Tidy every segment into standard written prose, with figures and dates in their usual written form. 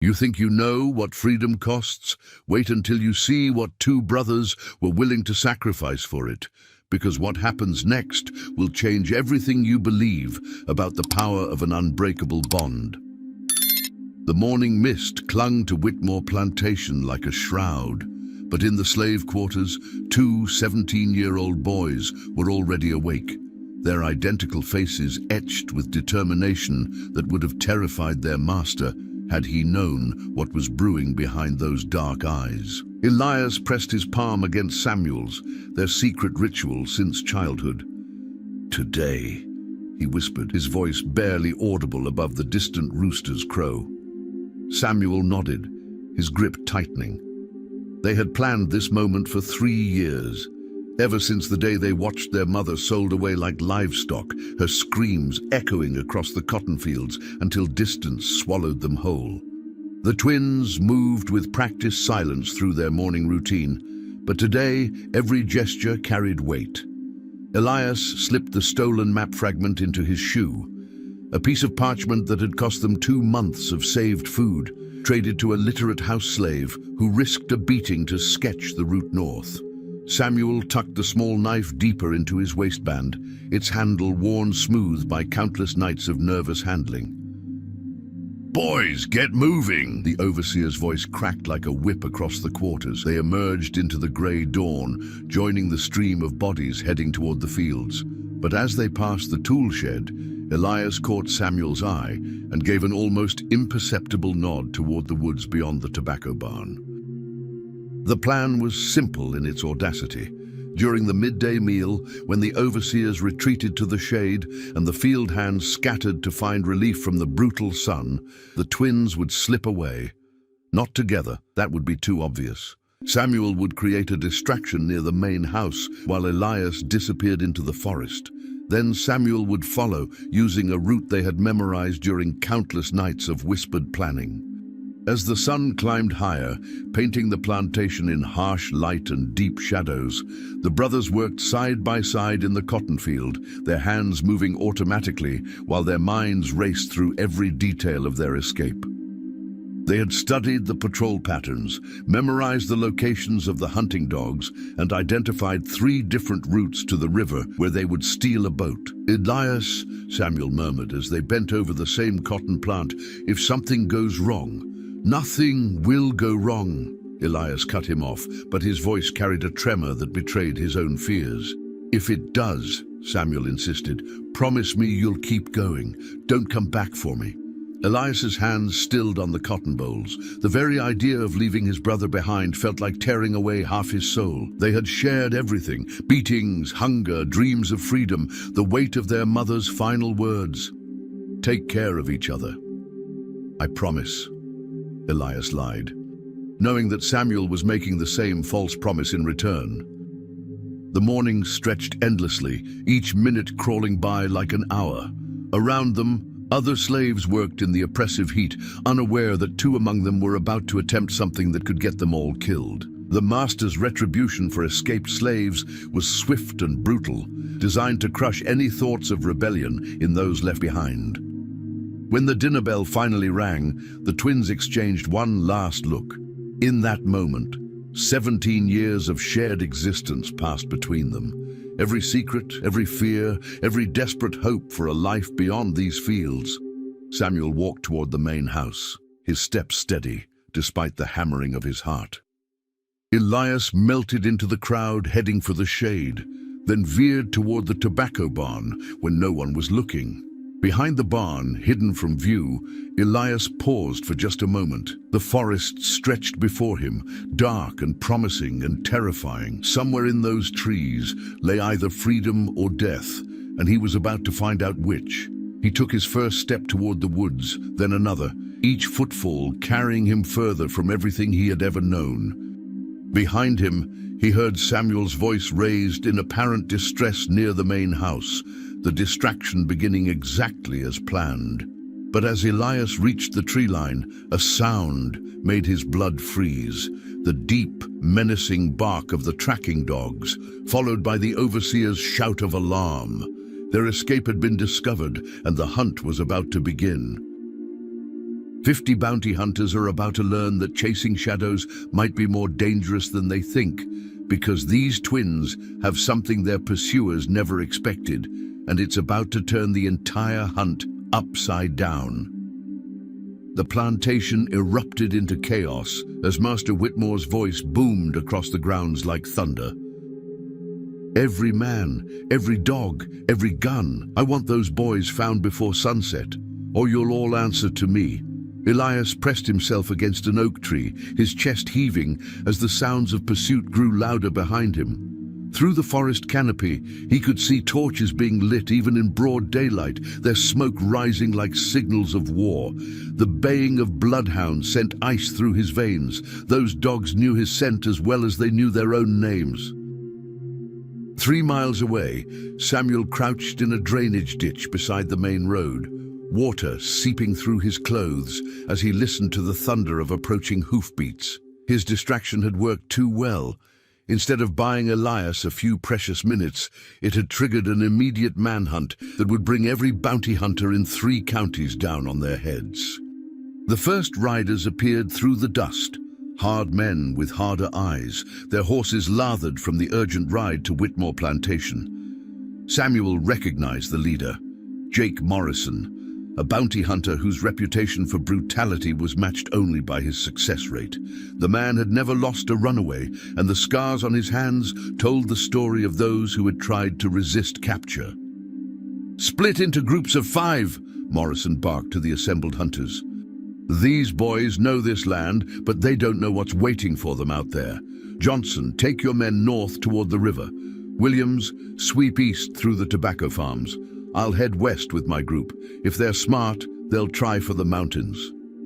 You think you know what freedom costs? Wait until you see what two brothers were willing to sacrifice for it, because what happens next will change everything you believe about the power of an unbreakable bond. The morning mist clung to Whitmore Plantation like a shroud, but in the slave quarters, two 17-year-old boys were already awake, their identical faces etched with determination that would have terrified their master had he known what was brewing behind those dark eyes. Elias pressed his palm against Samuel's, their secret ritual since childhood. "Today," he whispered, his voice barely audible above the distant rooster's crow. Samuel nodded, his grip tightening. They had planned this moment for 3 years, ever since the day they watched their mother sold away like livestock, her screams echoing across the cotton fields until distance swallowed them whole. The twins moved with practiced silence through their morning routine, but today every gesture carried weight. Elias slipped the stolen map fragment into his shoe, a piece of parchment that had cost them 2 months of saved food, traded to a literate house slave who risked a beating to sketch the route north. Samuel tucked the small knife deeper into his waistband, its handle worn smooth by countless nights of nervous handling. "Boys, get moving!" The overseer's voice cracked like a whip across the quarters. They emerged into the grey dawn, joining the stream of bodies heading toward the fields. But as they passed the tool shed, Elias caught Samuel's eye and gave an almost imperceptible nod toward the woods beyond the tobacco barn. The plan was simple in its audacity. During the midday meal, when the overseers retreated to the shade and the field hands scattered to find relief from the brutal sun, the twins would slip away. Not together, that would be too obvious. Samuel would create a distraction near the main house while Elias disappeared into the forest. Then Samuel would follow, using a route they had memorized during countless nights of whispered planning. As the sun climbed higher, painting the plantation in harsh light and deep shadows, the brothers worked side by side in the cotton field, their hands moving automatically while their minds raced through every detail of their escape. They had studied the patrol patterns, memorized the locations of the hunting dogs, and identified 3 different routes to the river where they would steal a boat. "Elias," Samuel murmured as they bent over the same cotton plant, "if something goes wrong—" "Nothing will go wrong," Elias cut him off, but his voice carried a tremor that betrayed his own fears. "If it does," Samuel insisted, "promise me you'll keep going. Don't come back for me." Elias's hands stilled on the cotton bolls. The very idea of leaving his brother behind felt like tearing away half his soul. They had shared everything: beatings, hunger, dreams of freedom, the weight of their mother's final words. "Take care of each other." "I promise," Elias lied, knowing that Samuel was making the same false promise in return. The morning stretched endlessly, each minute crawling by like an hour. Around them, other slaves worked in the oppressive heat, unaware that 2 among them were about to attempt something that could get them all killed. The master's retribution for escaped slaves was swift and brutal, designed to crush any thoughts of rebellion in those left behind. When the dinner bell finally rang, the twins exchanged one last look. In that moment, 17 years of shared existence passed between them. Every secret, every fear, every desperate hope for a life beyond these fields. Samuel walked toward the main house, his steps steady, despite the hammering of his heart. Elias melted into the crowd, heading for the shade, then veered toward the tobacco barn when no one was looking. Behind the barn, hidden from view, Elias paused for just a moment. The forest stretched before him, dark and promising and terrifying. Somewhere in those trees lay either freedom or death, and he was about to find out which. He took his first step toward the woods, then another, each footfall carrying him further from everything he had ever known. Behind him, he heard Samuel's voice raised in apparent distress near the main house, the distraction beginning exactly as planned. But as Elias reached the tree line, a sound made his blood freeze, the deep, menacing bark of the tracking dogs, followed by the overseer's shout of alarm. Their escape had been discovered, and the hunt was about to begin. 50 bounty hunters are about to learn that chasing shadows might be more dangerous than they think, because these twins have something their pursuers never expected, and it's about to turn the entire hunt upside down. The plantation erupted into chaos as Master Whitmore's voice boomed across the grounds like thunder. Every man, every dog, every gun, I want those boys found before sunset, or you'll all answer to me. Elias pressed himself against an oak tree, his chest heaving as the sounds of pursuit grew louder behind him. Through the forest canopy, he could see torches being lit even in broad daylight, their smoke rising like signals of war. The baying of bloodhounds sent ice through his veins. Those dogs knew his scent as well as they knew their own names. 3 miles away, Samuel crouched in a drainage ditch beside the main road, water seeping through his clothes as he listened to the thunder of approaching hoofbeats. His distraction had worked too well. Instead of buying Elias a few precious minutes, it had triggered an immediate manhunt that would bring every bounty hunter in 3 counties down on their heads. The first riders appeared through the dust, hard men with harder eyes, their horses lathered from the urgent ride to Whitmore Plantation. Samuel recognized the leader, Jake Morrison, a bounty hunter whose reputation for brutality was matched only by his success rate. The man had never lost a runaway, and the scars on his hands told the story of those who had tried to resist capture. "Split into groups of 5, Morrison barked to the assembled hunters. "These boys know this land, but they don't know what's waiting for them out there. Johnson, take your men north toward the river. Williams, sweep east through the tobacco farms. I'll head west with my group. If they're smart, they'll try for the mountains."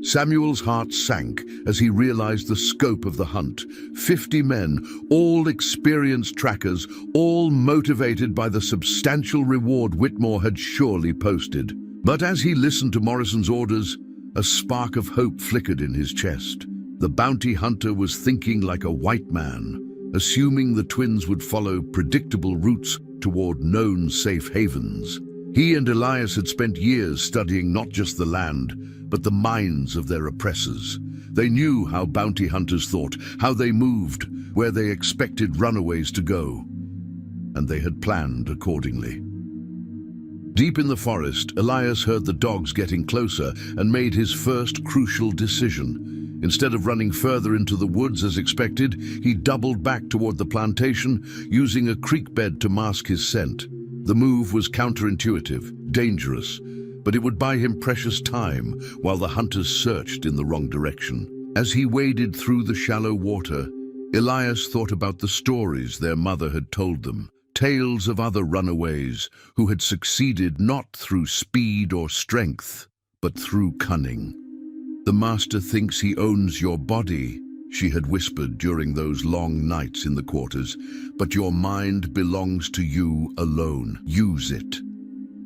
Samuel's heart sank as he realized the scope of the hunt. 50 men, all experienced trackers, all motivated by the substantial reward Whitmore had surely posted. But as he listened to Morrison's orders, a spark of hope flickered in his chest. The bounty hunter was thinking like a white man, assuming the twins would follow predictable routes toward known safe havens. He and Elias had spent years studying not just the land, but the minds of their oppressors. They knew how bounty hunters thought, how they moved, where they expected runaways to go, and they had planned accordingly. Deep in the forest, Elias heard the dogs getting closer and made his first crucial decision. Instead of running further into the woods as expected, he doubled back toward the plantation, using a creek bed to mask his scent. The move was counterintuitive, dangerous, but it would buy him precious time while the hunters searched in the wrong direction. As he waded through the shallow water, Elias thought about the stories their mother had told them, tales of other runaways who had succeeded not through speed or strength, but through cunning. "The master thinks he owns your body," she had whispered during those long nights in the quarters, "but your mind belongs to you alone. Use it."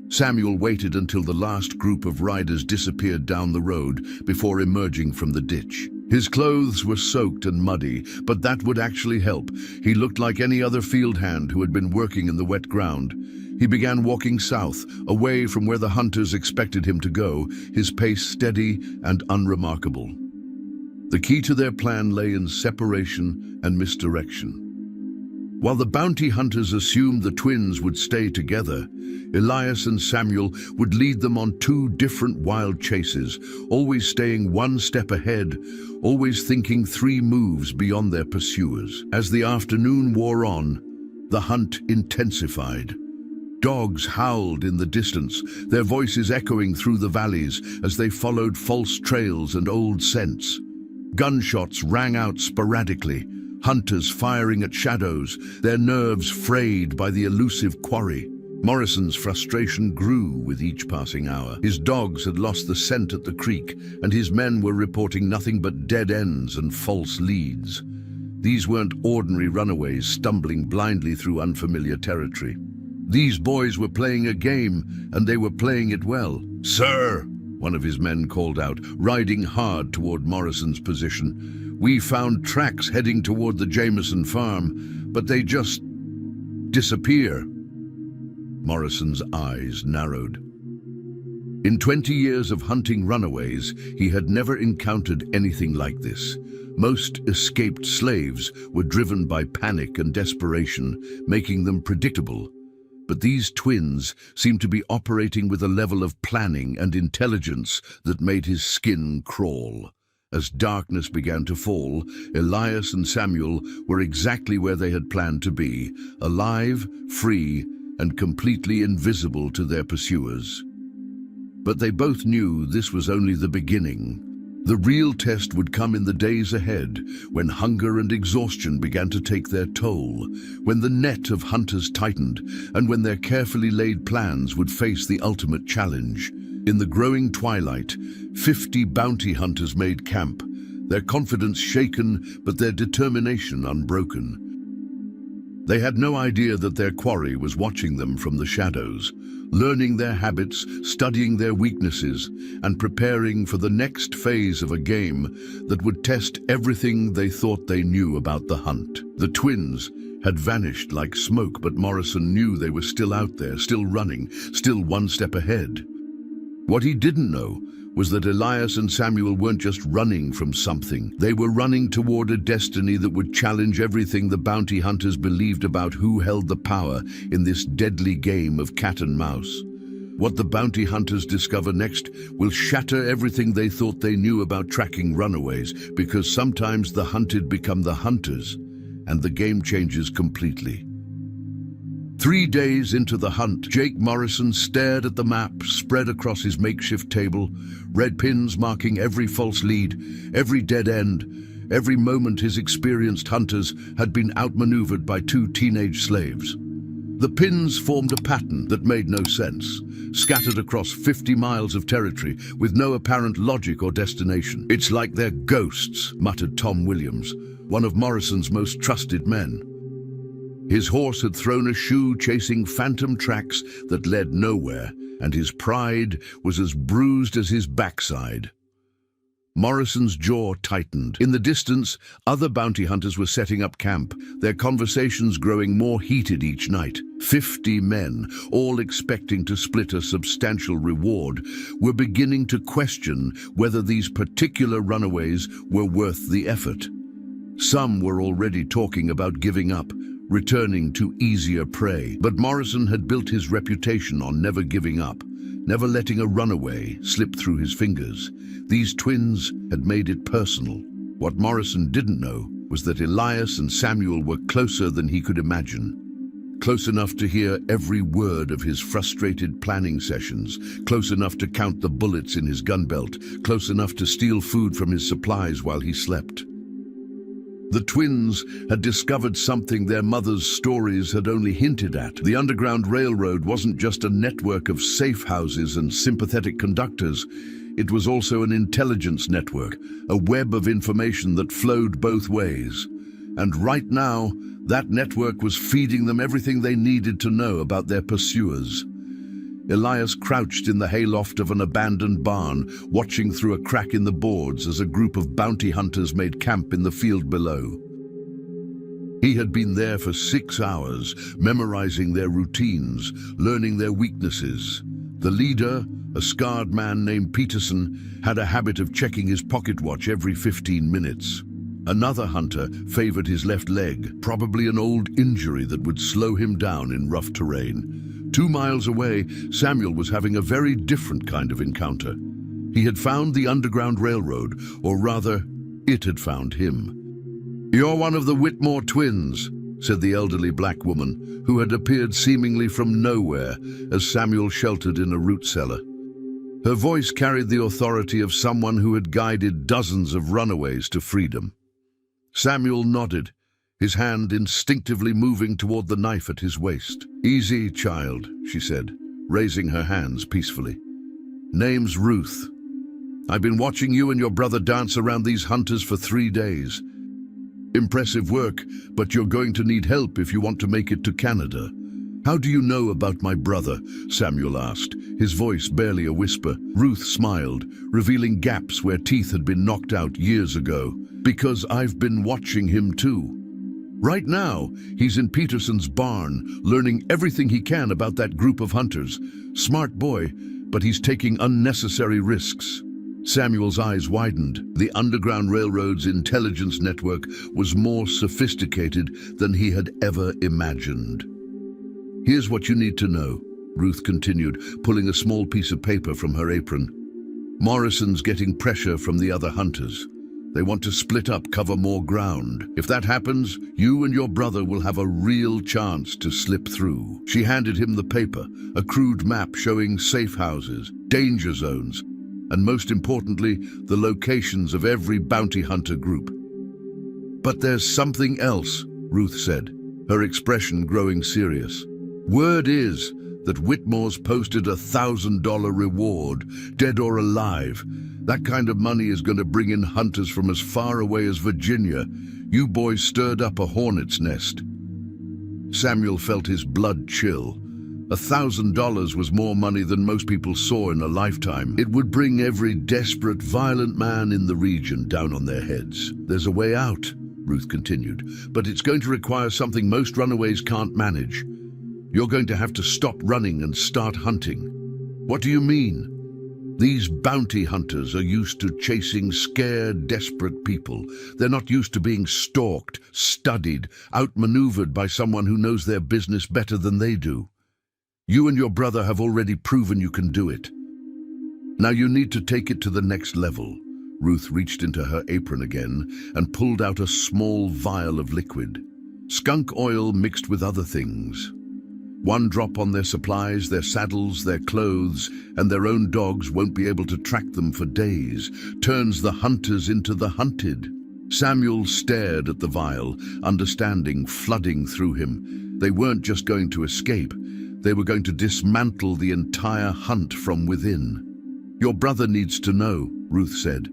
Samuel waited until the last group of riders disappeared down the road before emerging from the ditch. His clothes were soaked and muddy, but that would actually help. He looked like any other field hand who had been working in the wet ground. He began walking south, away from where the hunters expected him to go, his pace steady and unremarkable. The key to their plan lay in separation and misdirection. While the bounty hunters assumed the twins would stay together, Elias and Samuel would lead them on 2 different wild chases, always staying 1 step ahead, always thinking 3 moves beyond their pursuers. As the afternoon wore on, the hunt intensified. Dogs howled in the distance, their voices echoing through the valleys as they followed false trails and old scents. Gunshots rang out sporadically, hunters firing at shadows, their nerves frayed by the elusive quarry. Morrison's frustration grew with each passing hour. His dogs had lost the scent at the creek, and his men were reporting nothing but dead ends and false leads. These weren't ordinary runaways stumbling blindly through unfamiliar territory. These boys were playing a game, and they were playing it well. "Sir," one of his men called out, riding hard toward Morrison's position, "we found tracks heading toward the Jameson farm, but they just disappear." Morrison's eyes narrowed. In 20 years of hunting runaways, he had never encountered anything like this. Most escaped slaves were driven by panic and desperation, making them predictable. But these twins seemed to be operating with a level of planning and intelligence that made his skin crawl. As darkness began to fall, Elias and Samuel were exactly where they had planned to be, alive, free, and completely invisible to their pursuers. But they both knew this was only the beginning. The real test would come in the days ahead, when hunger and exhaustion began to take their toll, when the net of hunters tightened, and when their carefully laid plans would face the ultimate challenge. In the growing twilight, 50 bounty hunters made camp, their confidence shaken but their determination unbroken. They had no idea that their quarry was watching them from the shadows, learning their habits, studying their weaknesses, and preparing for the next phase of a game that would test everything they thought they knew about the hunt. The twins had vanished like smoke, but Morrison knew they were still out there, still running, still one step ahead. What he didn't know was that Elias and Samuel weren't just running from something. They were running toward a destiny that would challenge everything the bounty hunters believed about who held the power in this deadly game of cat and mouse. What the bounty hunters discover next will shatter everything they thought they knew about tracking runaways, because sometimes the hunted become the hunters, and the game changes completely. 3 days into the hunt, Jake Morrison stared at the map spread across his makeshift table, red pins marking every false lead, every dead end, every moment his experienced hunters had been outmaneuvered by 2 teenage slaves. The pins formed a pattern that made no sense, scattered across 50 miles of territory with no apparent logic or destination. "It's like they're ghosts," muttered Tom Williams, one of Morrison's most trusted men. His horse had thrown a shoe chasing phantom tracks that led nowhere, and his pride was as bruised as his backside. Morrison's jaw tightened. In the distance, other bounty hunters were setting up camp, their conversations growing more heated each night. 50 men, all expecting to split a substantial reward, were beginning to question whether these particular runaways were worth the effort. Some were already talking about giving up, returning to easier prey. But Morrison had built his reputation on never giving up, never letting a runaway slip through his fingers. These twins had made it personal. What Morrison didn't know was that Elias and Samuel were closer than he could imagine. Close enough to hear every word of his frustrated planning sessions, close enough to count the bullets in his gun belt, close enough to steal food from his supplies while he slept. The twins had discovered something their mother's stories had only hinted at. The Underground Railroad wasn't just a network of safe houses and sympathetic conductors. It was also an intelligence network, a web of information that flowed both ways. And right now, that network was feeding them everything they needed to know about their pursuers. Elias crouched in the hayloft of an abandoned barn, watching through a crack in the boards as a group of bounty hunters made camp in the field below. He had been there for 6 hours, memorizing their routines, learning their weaknesses. The leader, a scarred man named Peterson, had a habit of checking his pocket watch every 15 minutes. Another hunter favored his left leg, probably an old injury that would slow him down in rough terrain. 2 miles away, Samuel was having a very different kind of encounter. He had found the Underground Railroad, or rather, it had found him. "You're one of the Whitmore twins," said the elderly black woman, who had appeared seemingly from nowhere as Samuel sheltered in a root cellar. Her voice carried the authority of someone who had guided dozens of runaways to freedom. Samuel nodded, his hand instinctively moving toward the knife at his waist. "Easy, child," she said, raising her hands peacefully. "Name's Ruth. I've been watching you and your brother dance around these hunters for 3 days. Impressive work, but you're going to need help if you want to make it to Canada." "How do you know about my brother?" Samuel asked, his voice barely a whisper. Ruth smiled, revealing gaps where teeth had been knocked out years ago. "Because I've been watching him too. Right now, he's in Peterson's barn, learning everything he can about that group of hunters. Smart boy, but he's taking unnecessary risks. Samuel's eyes widened. The Underground Railroad's intelligence network was more sophisticated than he had ever imagined. "Here's what you need to know," Ruth continued, pulling a small piece of paper from her apron. "Morrison's getting pressure from the other hunters. They want to split up, cover more ground. If that happens, you and your brother will have a real chance to slip through." She handed him the paper, a crude map showing safe houses, danger zones, and most importantly, the locations of every bounty hunter group. "But there's something else," Ruth said, her expression growing serious. "Word is that Whitmore's posted a $1,000 reward, dead or alive. That kind of money is going to bring in hunters from as far away as Virginia. You boys stirred up a hornet's nest." Samuel felt his blood chill. $1,000 was more money than most people saw in a lifetime. It would bring every desperate, violent man in the region down on their heads. "There's a way out," Ruth continued, "but it's going to require something most runaways can't manage. You're going to have to stop running and start hunting." "What do you mean?" "These bounty hunters are used to chasing scared, desperate people. They're not used to being stalked, studied, outmaneuvered by someone who knows their business better than they do. You and your brother have already proven you can do it. Now you need to take it to the next level." Ruth reached into her apron again and pulled out a small vial of liquid. Skunk oil mixed with other things. One drop on their supplies, their saddles, their clothes, and their own dogs won't be able to track them for days. Turns the hunters into the hunted. Samuel stared at the vial, understanding flooding through him. They weren't just going to escape. They were going to dismantle the entire hunt from within. "Your brother needs to know," Ruth said.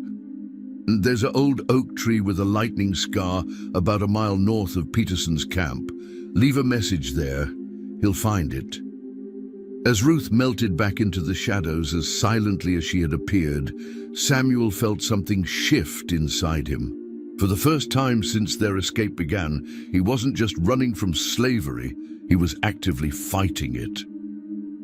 "There's an old oak tree with a lightning scar about a mile north of Peterson's camp. Leave a message there. He'll find it." As Ruth melted back into the shadows as silently as she had appeared, Samuel felt something shift inside him. For the first time since their escape began, he wasn't just running from slavery, he was actively fighting it.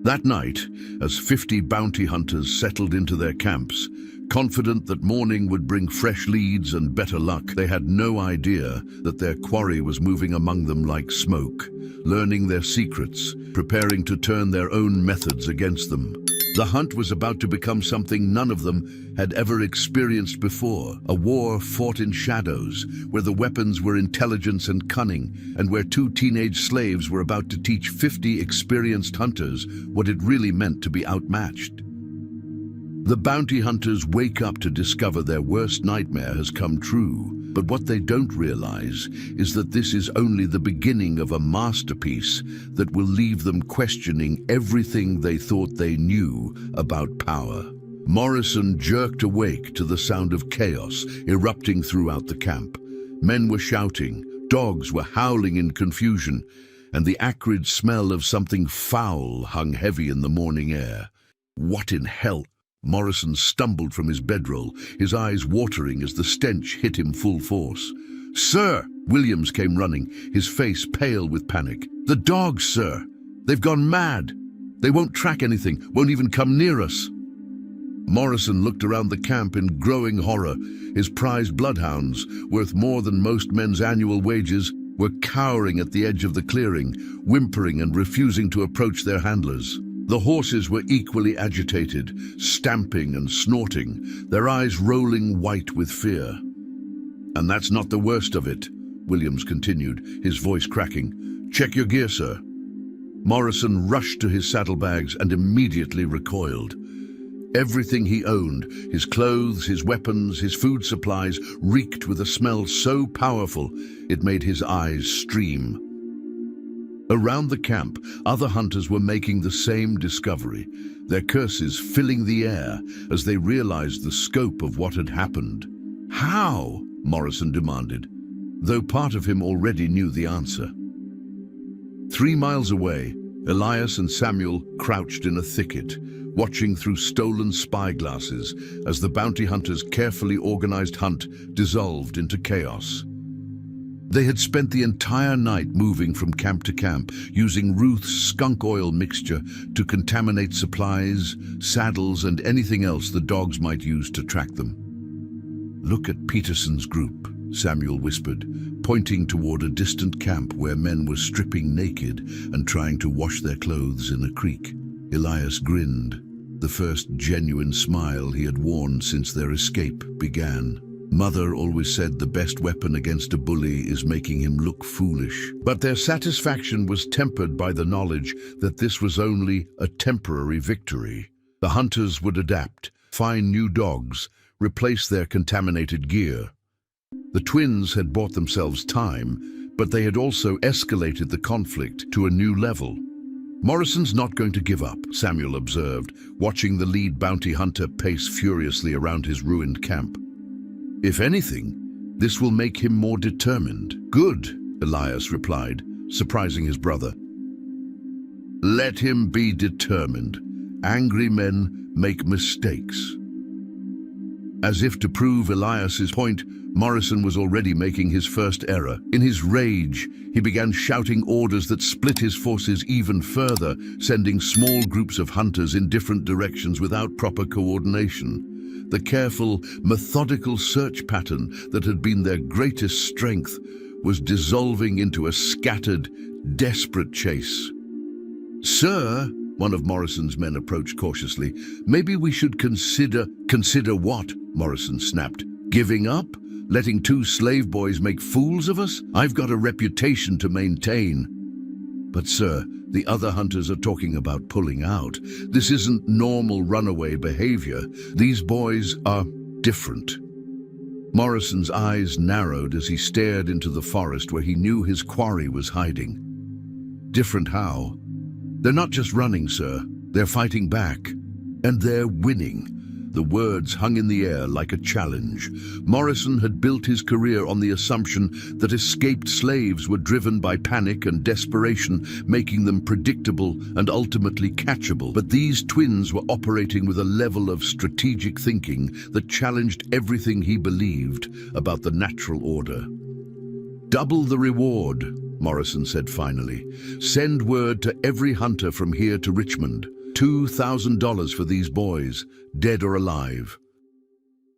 That night, as 50 bounty hunters settled into their camps, confident that morning would bring fresh leads and better luck, they had no idea that their quarry was moving among them like smoke, learning their secrets, preparing to turn their own methods against them. The hunt was about to become something none of them had ever experienced before, a war fought in shadows, where the weapons were intelligence and cunning, and where 2 teenage slaves were about to teach 50 experienced hunters what it really meant to be outmatched. The bounty hunters wake up to discover their worst nightmare has come true, but what they don't realize is that this is only the beginning of a masterpiece that will leave them questioning everything they thought they knew about power. Morrison jerked awake to the sound of chaos erupting throughout the camp. Men were shouting, dogs were howling in confusion, and the acrid smell of something foul hung heavy in the morning air. "What in hell?" Morrison stumbled from his bedroll, his eyes watering as the stench hit him full force. "Sir!" Williams came running, his face pale with panic. "The dogs, sir! They've gone mad! They won't track anything, won't even come near us!" Morrison looked around the camp in growing horror. His prized bloodhounds, worth more than most men's annual wages, were cowering at the edge of the clearing, whimpering and refusing to approach their handlers. The horses were equally agitated, stamping and snorting, their eyes rolling white with fear. "And that's not the worst of it," Williams continued, his voice cracking. "Check your gear, sir." Morrison rushed to his saddlebags and immediately recoiled. Everything he owned, his clothes, his weapons, his food supplies, reeked with a smell so powerful it made his eyes stream. Around the camp, other hunters were making the same discovery, their curses filling the air as they realized the scope of what had happened. "How?" Morrison demanded, though part of him already knew the answer. 3 miles away, Elias and Samuel crouched in a thicket, watching through stolen spyglasses as the bounty hunters' carefully organized hunt dissolved into chaos. They had spent the entire night moving from camp to camp, using Ruth's skunk oil mixture to contaminate supplies, saddles, and anything else the dogs might use to track them. "Look at Peterson's group," Samuel whispered, pointing toward a distant camp where men were stripping naked and trying to wash their clothes in a creek. Elias grinned, the first genuine smile he had worn since their escape began. Mother always said the best weapon against a bully is making him look foolish. But their satisfaction was tempered by the knowledge that this was only a temporary victory. The hunters would adapt, find new dogs, replace their contaminated gear. The twins had bought themselves time, but they had also escalated the conflict to a new level. "Morrison's not going to give up," Samuel observed, watching the lead bounty hunter pace furiously around his ruined camp. "If anything, this will make him more determined." "Good," Elias replied, surprising his brother. "Let him be determined. Angry men make mistakes." As if to prove Elias's point, Morrison was already making his first error. In his rage, he began shouting orders that split his forces even further, sending small groups of hunters in different directions without proper coordination. The careful, methodical search pattern that had been their greatest strength was dissolving into a scattered, desperate chase. "Sir," one of Morrison's men approached cautiously, "maybe we should consider..." "Consider what?" Morrison snapped. "Giving up? Letting two slave boys make fools of us? I've got a reputation to maintain." "But sir, the other hunters are talking about pulling out. This isn't normal runaway behavior. These boys are different." Morrison's eyes narrowed as he stared into the forest where he knew his quarry was hiding. "Different how?" "They're not just running, sir. They're fighting back. And they're winning." The words hung in the air like a challenge. Morrison had built his career on the assumption that escaped slaves were driven by panic and desperation, making them predictable and ultimately catchable. But these twins were operating with a level of strategic thinking that challenged everything he believed about the natural order. "Double the reward," Morrison said finally. "Send word to every hunter from here to Richmond. $2,000 for these boys, dead or alive."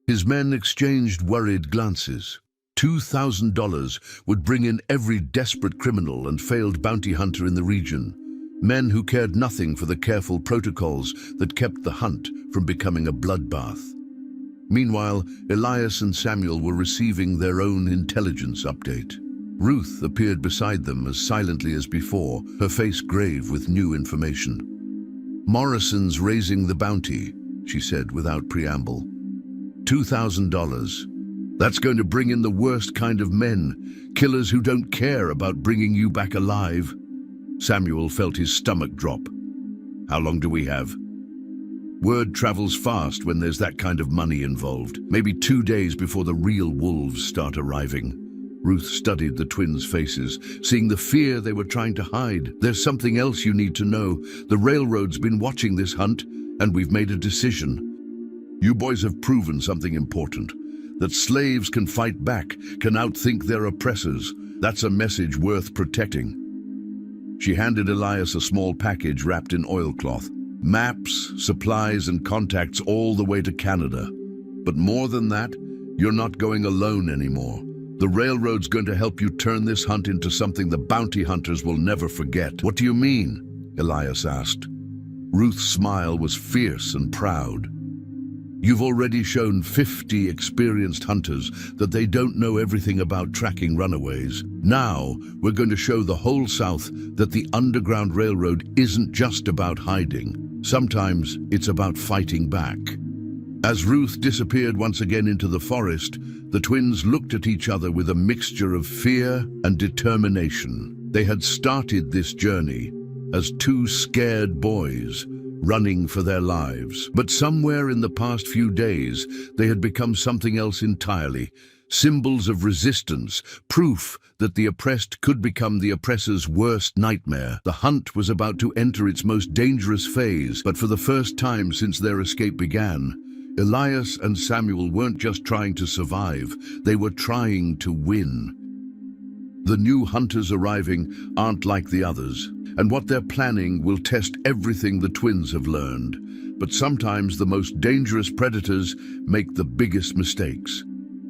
His men exchanged worried glances. $2,000 would bring in every desperate criminal and failed bounty hunter in the region. Men who cared nothing for the careful protocols that kept the hunt from becoming a bloodbath. Meanwhile, Elias and Samuel were receiving their own intelligence update. Ruth appeared beside them as silently as before, her face grave with new information. "Morrison's raising the bounty," she said without preamble. $2,000. That's going to bring in the worst kind of men, killers who don't care about bringing you back alive. Samuel felt his stomach drop. "How long do we have?" "Word travels fast when there's that kind of money involved. Maybe 2 days before the real wolves start arriving." Ruth studied the twins' faces, seeing the fear they were trying to hide. "There's something else you need to know. The railroad's been watching this hunt, and we've made a decision. You boys have proven something important. That slaves can fight back, can outthink their oppressors. That's a message worth protecting." She handed Elias a small package wrapped in oilcloth. Maps, supplies, and contacts all the way to Canada. "But more than that, you're not going alone anymore. The railroad's going to help you turn this hunt into something the bounty hunters will never forget." "What do you mean?" Elias asked. Ruth's smile was fierce and proud. "You've already shown 50 experienced hunters that they don't know everything about tracking runaways. Now, we're going to show the whole South that the Underground Railroad isn't just about hiding. Sometimes it's about fighting back." As Ruth disappeared once again into the forest, the twins looked at each other with a mixture of fear and determination. They had started this journey as two scared boys, running for their lives. But somewhere in the past few days, they had become something else entirely. Symbols of resistance, proof that the oppressed could become the oppressor's worst nightmare. The hunt was about to enter its most dangerous phase, but for the first time since their escape began, Elias and Samuel weren't just trying to survive, they were trying to win. The new hunters arriving aren't like the others, and what they're planning will test everything the twins have learned. But sometimes the most dangerous predators make the biggest mistakes.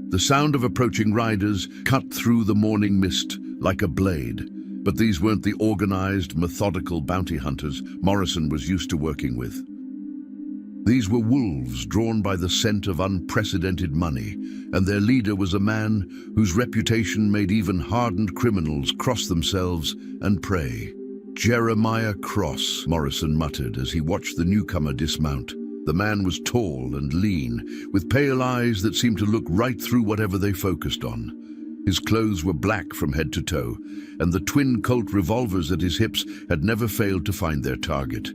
The sound of approaching riders cut through the morning mist like a blade. But these weren't the organized, methodical bounty hunters Morrison was used to working with. These were wolves drawn by the scent of unprecedented money, and their leader was a man whose reputation made even hardened criminals cross themselves and pray. "Jeremiah Cross," Morrison muttered as he watched the newcomer dismount. The man was tall and lean, with pale eyes that seemed to look right through whatever they focused on. His clothes were black from head to toe, and the twin Colt revolvers at his hips had never failed to find their target.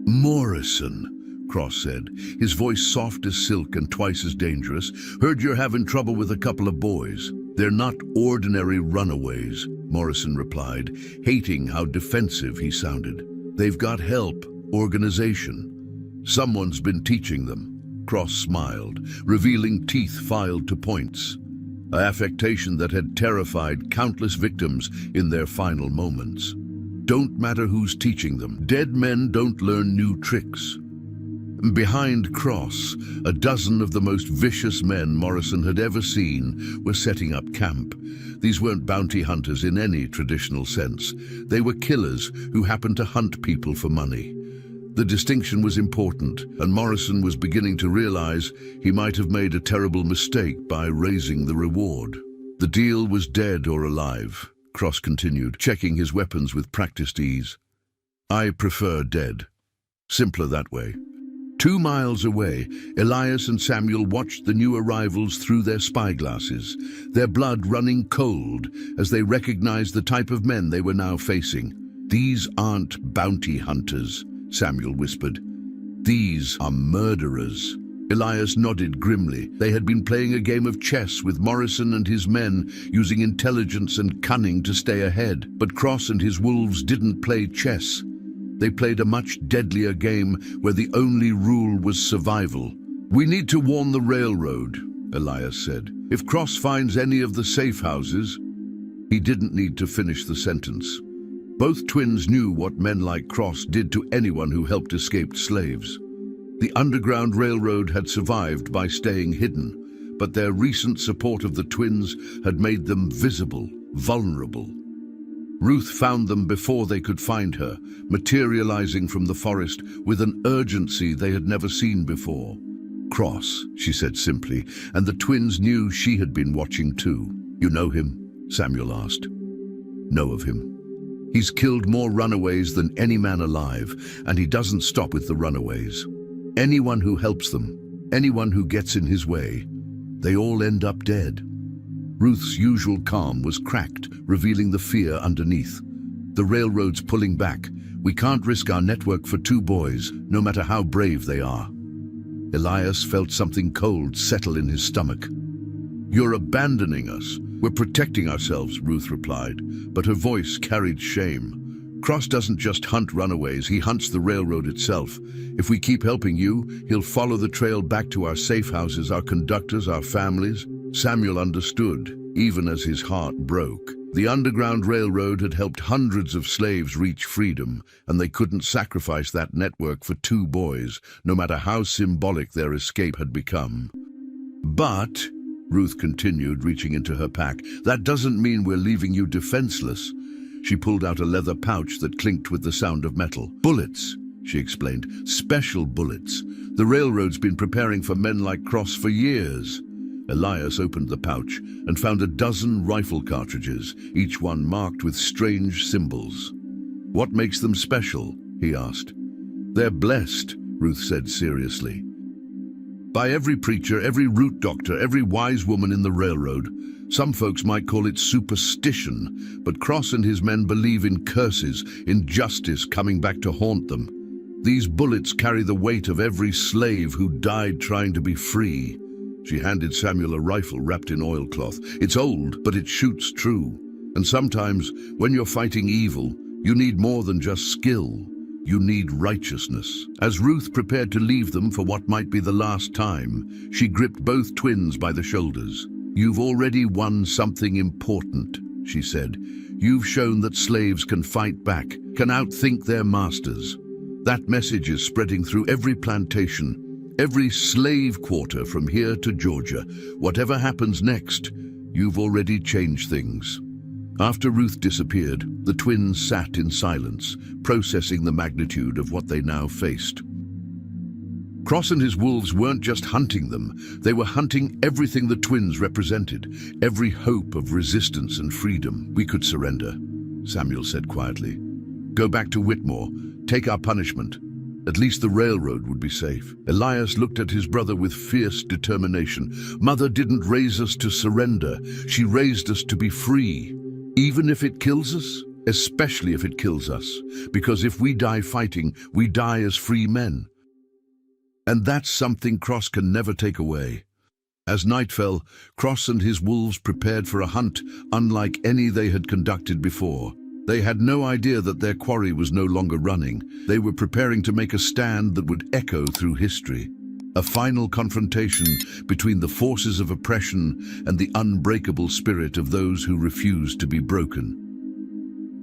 "Morrison," Cross said, his voice soft as silk and twice as dangerous. "Heard you're having trouble with a couple of boys." "They're not ordinary runaways," Morrison replied, hating how defensive he sounded. "They've got help, organization. Someone's been teaching them." Cross smiled, revealing teeth filed to points, an affectation that had terrified countless victims in their final moments. "Don't matter who's teaching them. Dead men don't learn new tricks." Behind Cross, a dozen of the most vicious men Morrison had ever seen were setting up camp. These weren't bounty hunters in any traditional sense. They were killers who happened to hunt people for money. The distinction was important, and Morrison was beginning to realize he might have made a terrible mistake by raising the reward. "The deal was dead or alive," Cross continued, checking his weapons with practiced ease. "I prefer dead. Simpler that way." 2 miles away, Elias and Samuel watched the new arrivals through their spyglasses, their blood running cold as they recognized the type of men they were now facing. "These aren't bounty hunters," Samuel whispered. "These are murderers." Elias nodded grimly. They had been playing a game of chess with Morrison and his men, using intelligence and cunning to stay ahead. But Cross and his wolves didn't play chess. They played a much deadlier game where the only rule was survival. "We need to warn the railroad," Elias said. "If Cross finds any of the safe houses..." He didn't need to finish the sentence. Both twins knew what men like Cross did to anyone who helped escaped slaves. The Underground Railroad had survived by staying hidden, but their recent support of the twins had made them visible, vulnerable. Ruth found them before they could find her, materializing from the forest with an urgency they had never seen before. "Cross," she said simply, and the twins knew she had been watching too. "You know him?" Samuel asked. "Know of him. He's killed more runaways than any man alive, and he doesn't stop with the runaways. Anyone who helps them, anyone who gets in his way, they all end up dead." Ruth's usual calm was cracked, revealing the fear underneath. "The railroad's pulling back. We can't risk our network for 2 boys, no matter how brave they are." Elias felt something cold settle in his stomach. "You're abandoning us. We're protecting ourselves," Ruth replied, but her voice carried shame. "Cross doesn't just hunt runaways, he hunts the railroad itself. If we keep helping you, he'll follow the trail back to our safe houses, our conductors, our families." Samuel understood, even as his heart broke. The Underground Railroad had helped hundreds of slaves reach freedom, and they couldn't sacrifice that network for 2 boys, no matter how symbolic their escape had become. "But," Ruth continued, reaching into her pack, "that doesn't mean we're leaving you defenseless." She pulled out a leather pouch that clinked with the sound of metal. "Bullets," she explained. "Special bullets. The railroad's been preparing for men like Cross for years." Elias opened the pouch and found a dozen rifle cartridges, each one marked with strange symbols. "What makes them special?" he asked. "They're blessed," Ruth said seriously. "By every preacher, every root doctor, every wise woman in the railroad. Some folks might call it superstition, but Cross and his men believe in curses, in justice coming back to haunt them. These bullets carry the weight of every slave who died trying to be free." She handed Samuel a rifle wrapped in oilcloth. "It's old, but it shoots true. And sometimes, when you're fighting evil, you need more than just skill. You need righteousness." As Ruth prepared to leave them for what might be the last time, she gripped both twins by the shoulders. "You've already won something important," she said. "You've shown that slaves can fight back, can outthink their masters. That message is spreading through every plantation, every slave quarter from here to Georgia. Whatever happens next, you've already changed things." After Ruth disappeared, the twins sat in silence, processing the magnitude of what they now faced. Cross and his wolves weren't just hunting them, they were hunting everything the twins represented, every hope of resistance and freedom. "We could surrender," Samuel said quietly. "Go back to Whitmore, take our punishment. At least the railroad would be safe." Elias looked at his brother with fierce determination. "Mother didn't raise us to surrender, she raised us to be free. Even if it kills us, especially if it kills us, because if we die fighting, we die as free men. And that's something Cross can never take away." As night fell, Cross and his wolves prepared for a hunt unlike any they had conducted before. They had no idea that their quarry was no longer running. They were preparing to make a stand that would echo through history. A final confrontation between the forces of oppression and the unbreakable spirit of those who refused to be broken.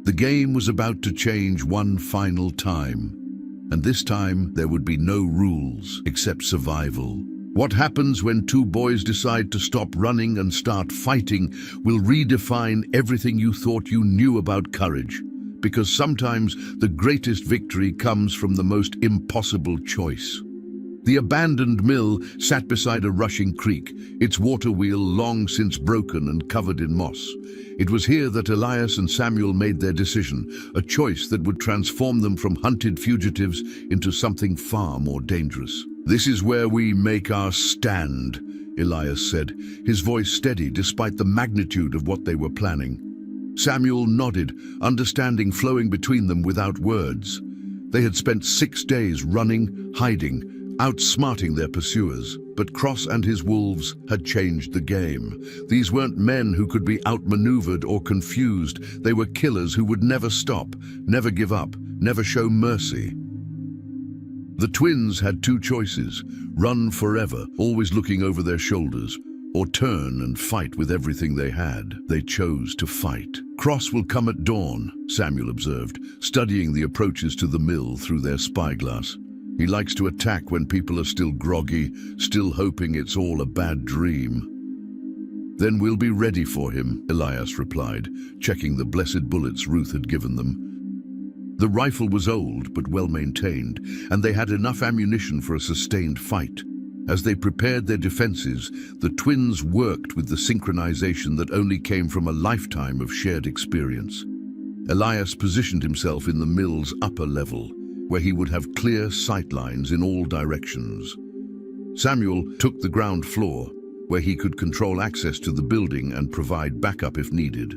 The game was about to change one final time. And this time, there would be no rules except survival. What happens when two boys decide to stop running and start fighting will redefine everything you thought you knew about courage. Because sometimes the greatest victory comes from the most impossible choice. The abandoned mill sat beside a rushing creek, its water wheel long since broken and covered in moss. It was here that Elias and Samuel made their decision, a choice that would transform them from hunted fugitives into something far more dangerous. "This is where we make our stand," Elias said, his voice steady despite the magnitude of what they were planning. Samuel nodded, understanding flowing between them without words. They had spent 6 days running, hiding, outsmarting their pursuers, but Cross and his wolves had changed the game. These weren't men who could be outmaneuvered or confused. They were killers who would never stop, never give up, never show mercy. The twins had two choices: run forever, always looking over their shoulders, or turn and fight with everything they had. They chose to fight. "Cross will come at dawn," Samuel observed, studying the approaches to the mill through their spyglass. "He likes to attack when people are still groggy, still hoping it's all a bad dream." "Then we'll be ready for him," Elias replied, checking the blessed bullets Ruth had given them. The rifle was old but well maintained, and they had enough ammunition for a sustained fight. As they prepared their defenses, the twins worked with the synchronization that only came from a lifetime of shared experience. Elias positioned himself in the mill's upper level, where he would have clear sight lines in all directions. Samuel took the ground floor, where he could control access to the building and provide backup if needed.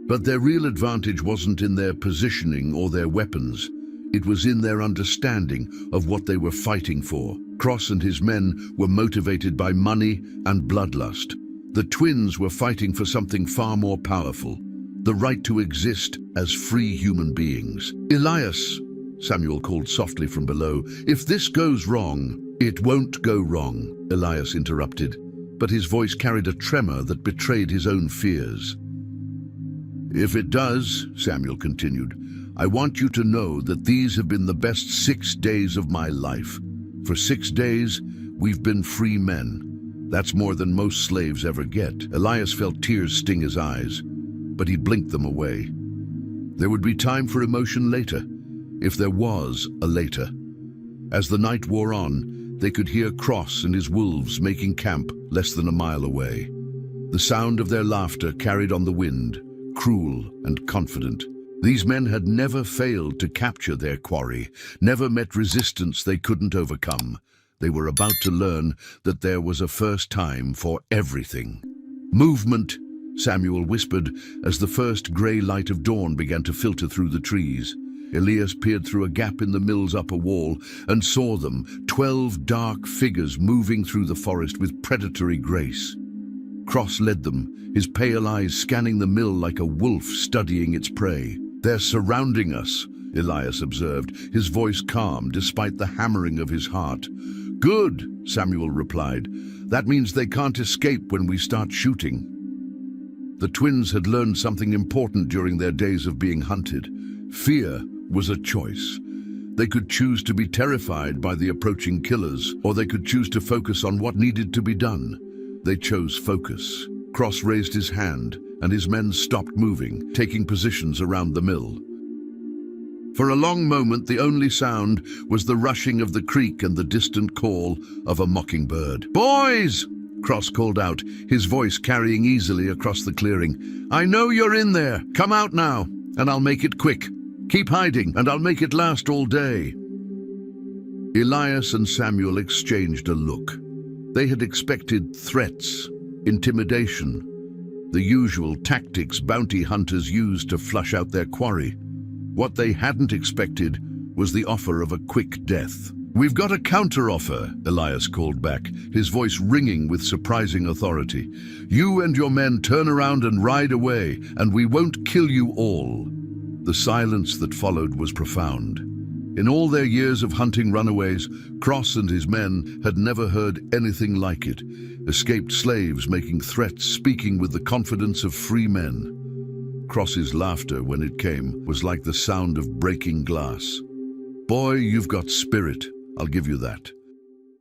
But their real advantage wasn't in their positioning or their weapons. It was in their understanding of what they were fighting for. Cross and his men were motivated by money and bloodlust. The twins were fighting for something far more powerful: the right to exist as free human beings. "Elias," Samuel called softly from below, "if this goes wrong—" "It won't go wrong," Elias interrupted, but his voice carried a tremor that betrayed his own fears. "If it does," Samuel continued, "I want you to know that these have been the best 6 days of my life. For 6 days, we've been free men. That's more than most slaves ever get." Elias felt tears sting his eyes, but he blinked them away. There would be time for emotion later, if there was a later. As the night wore on, they could hear Cross and his wolves making camp less than a mile away. The sound of their laughter carried on the wind, cruel and confident. These men had never failed to capture their quarry, never met resistance they couldn't overcome. They were about to learn that there was a first time for everything. "Movement," Samuel whispered as the first grey light of dawn began to filter through the trees. Elias peered through a gap in the mill's upper wall and saw them, 12 dark figures moving through the forest with predatory grace. Cross led them, his pale eyes scanning the mill like a wolf studying its prey. "They're surrounding us," Elias observed, his voice calm despite the hammering of his heart. "Good," Samuel replied. "That means they can't escape when we start shooting." The twins had learned something important during their days of being hunted. Fear was a choice. They could choose to be terrified by the approaching killers, or they could choose to focus on what needed to be done. They chose focus. Cross raised his hand, and his men stopped moving, taking positions around the mill. For a long moment, the only sound was the rushing of the creek and the distant call of a mockingbird. "Boys!" Cross called out, his voice carrying easily across the clearing. "I know you're in there. Come out now, and I'll make it quick. Keep hiding, and I'll make it last all day." Elias and Samuel exchanged a look. They had expected threats, intimidation, the usual tactics bounty hunters use to flush out their quarry. What they hadn't expected was the offer of a quick death. "We've got a counter-offer," Elias called back, his voice ringing with surprising authority. "You and your men turn around and ride away, and we won't kill you all." The silence that followed was profound. In all their years of hunting runaways, Cross and his men had never heard anything like it. Escaped slaves making threats, speaking with the confidence of free men. Cross's laughter, when it came, was like the sound of breaking glass. "Boy, you've got spirit, I'll give you that.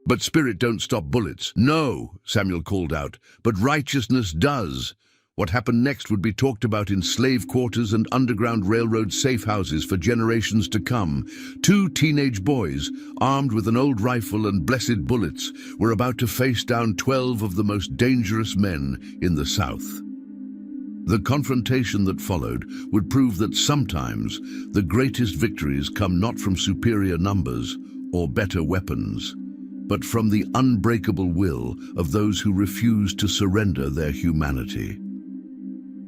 But spirit don't stop bullets." "No," Samuel called out, "but righteousness does." What happened next would be talked about in slave quarters and underground railroad safe houses for generations to come. Two teenage boys, armed with an old rifle and blessed bullets, were about to face down 12 of the most dangerous men in the South. The confrontation that followed would prove that sometimes the greatest victories come not from superior numbers or better weapons, but from the unbreakable will of those who refuse to surrender their humanity.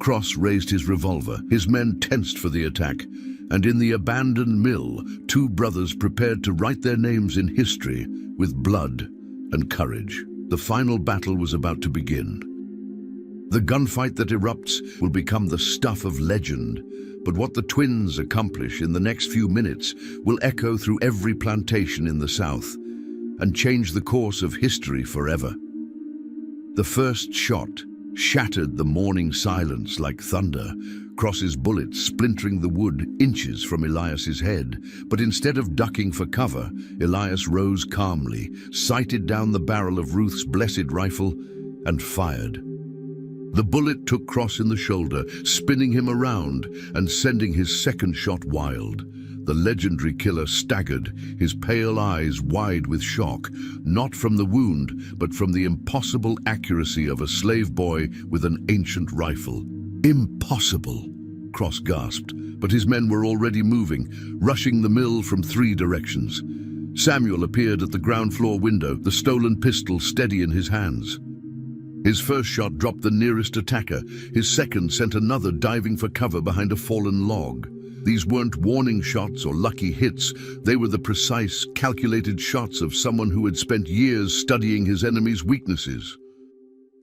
Cross raised his revolver, his men tensed for the attack, and in the abandoned mill, two brothers prepared to write their names in history with blood and courage. The final battle was about to begin. The gunfight that erupts will become the stuff of legend, but what the twins accomplish in the next few minutes will echo through every plantation in the South and change the course of history forever. The first shot shattered the morning silence like thunder, Cross's bullet splintering the wood inches from Elias's head. But instead of ducking for cover, Elias rose calmly, sighted down the barrel of Ruth's blessed rifle, and fired. The bullet took Cross in the shoulder, spinning him around and sending his second shot wild. The legendary killer staggered, his pale eyes wide with shock, not from the wound, but from the impossible accuracy of a slave boy with an ancient rifle. "Impossible," Cross gasped, but his men were already moving, rushing the mill from 3 directions. Samuel appeared at the ground floor window, the stolen pistol steady in his hands. His first shot dropped the nearest attacker. His second sent another diving for cover behind a fallen log. These weren't warning shots or lucky hits. They were the precise, calculated shots of someone who had spent years studying his enemy's weaknesses.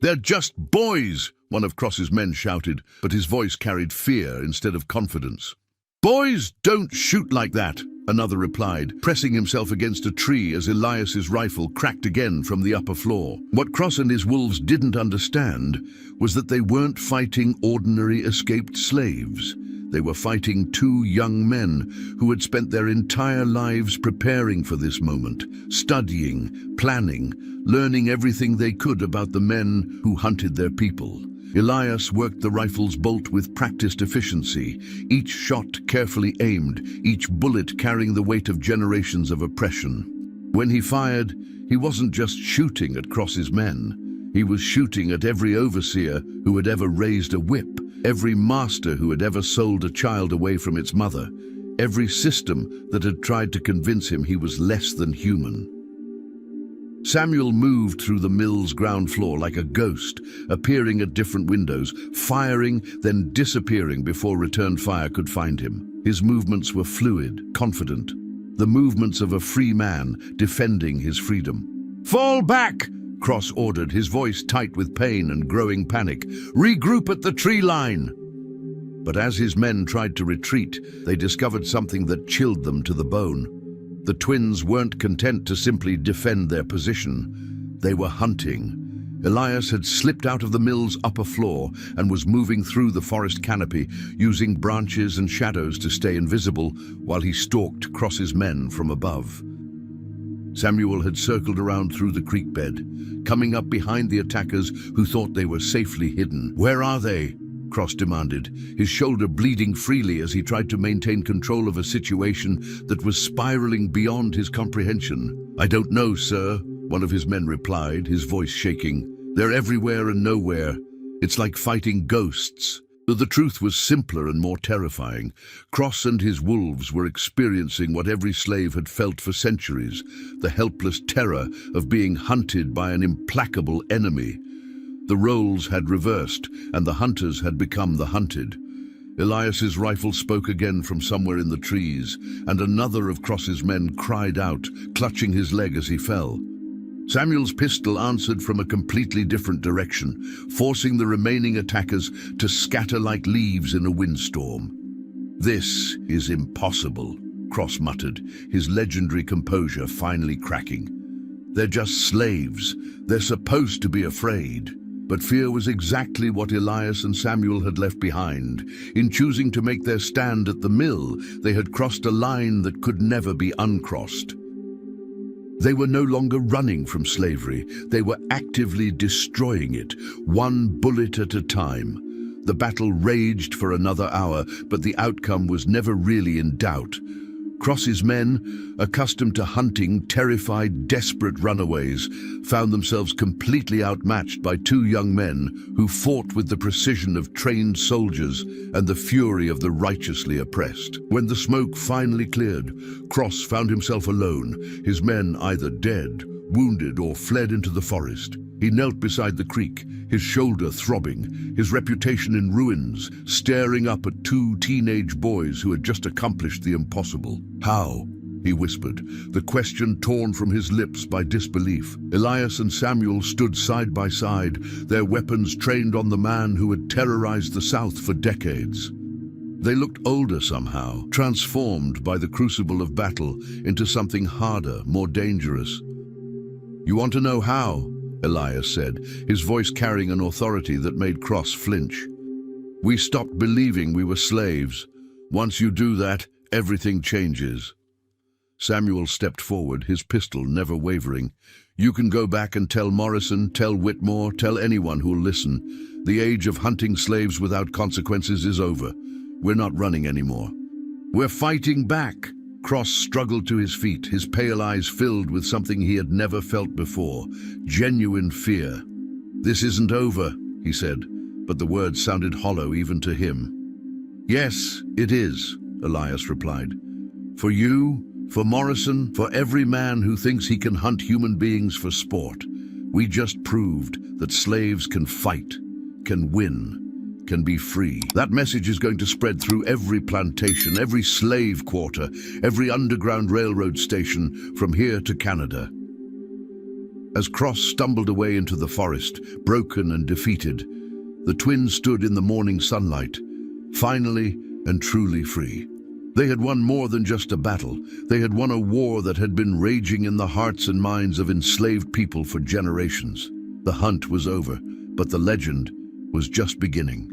"They're just boys," one of Cross's men shouted, but his voice carried fear instead of confidence. "Boys don't shoot like that," another replied, pressing himself against a tree as Elias's rifle cracked again from the upper floor. What Cross and his wolves didn't understand was that they weren't fighting ordinary escaped slaves. They were fighting 2 young men who had spent their entire lives preparing for this moment, studying, planning, learning everything they could about the men who hunted their people. Elias worked the rifle's bolt with practiced efficiency, each shot carefully aimed, each bullet carrying the weight of generations of oppression. When he fired, he wasn't just shooting at Cross's men. He was shooting at every overseer who had ever raised a whip, every master who had ever sold a child away from its mother, every system that had tried to convince him he was less than human. Samuel moved through the mill's ground floor like a ghost, appearing at different windows, firing, then disappearing before return fire could find him. His movements were fluid, confident, the movements of a free man defending his freedom. "Fall back!" Cross ordered, his voice tight with pain and growing panic. "Regroup at the tree line!" But as his men tried to retreat, they discovered something that chilled them to the bone. The twins weren't content to simply defend their position. They were hunting. Elias had slipped out of the mill's upper floor and was moving through the forest canopy, using branches and shadows to stay invisible while he stalked Cross's men from above. Samuel had circled around through the creek bed, coming up behind the attackers who thought they were safely hidden. "Where are they?" Cross demanded, his shoulder bleeding freely as he tried to maintain control of a situation that was spiraling beyond his comprehension. "I don't know, sir," one of his men replied, his voice shaking. "They're everywhere and nowhere. It's like fighting ghosts." The truth was simpler and more terrifying. Cross and his wolves were experiencing what every slave had felt for centuries, the helpless terror of being hunted by an implacable enemy. The roles had reversed, and the hunters had become the hunted. Elias's rifle spoke again from somewhere in the trees, and another of Cross's men cried out, clutching his leg as he fell. Samuel's pistol answered from a completely different direction, forcing the remaining attackers to scatter like leaves in a windstorm. "This is impossible," Cross muttered, his legendary composure finally cracking. "They're just slaves. They're supposed to be afraid." But fear was exactly what Elias and Samuel had left behind. In choosing to make their stand at the mill, they had crossed a line that could never be uncrossed. They were no longer running from slavery. They were actively destroying it, one bullet at a time. The battle raged for another hour, but the outcome was never really in doubt. Cross's men, accustomed to hunting terrified, desperate runaways, found themselves completely outmatched by two young men who fought with the precision of trained soldiers and the fury of the righteously oppressed. When the smoke finally cleared, Cross found himself alone, his men either dead, wounded, or fled into the forest. He knelt beside the creek, his shoulder throbbing, his reputation in ruins, staring up at two teenage boys who had just accomplished the impossible. "How?" he whispered, the question torn from his lips by disbelief. Elias and Samuel stood side by side, their weapons trained on the man who had terrorized the South for decades. They looked older somehow, transformed by the crucible of battle into something harder, more dangerous. "You want to know how?" Elias said, his voice carrying an authority that made Cross flinch. "We stopped believing we were slaves. Once you do that, everything changes." Samuel stepped forward, his pistol never wavering. "You can go back and tell Morrison, tell Whitmore, tell anyone who'll listen. The age of hunting slaves without consequences is over. We're not running anymore. We're fighting back." Cross struggled to his feet, his pale eyes filled with something he had never felt before, genuine fear. "This isn't over," he said, but the words sounded hollow even to him. "Yes, it is," Elias replied. "For you, for Morrison, for every man who thinks he can hunt human beings for sport. We just proved that slaves can fight, can win, can be free. That message is going to spread through every plantation, every slave quarter, every underground railroad station from here to Canada." As Cross stumbled away into the forest, broken and defeated, the twins stood in the morning sunlight, finally and truly free. They had won more than just a battle. They had won a war that had been raging in the hearts and minds of enslaved people for generations. The hunt was over, but the legend was just beginning.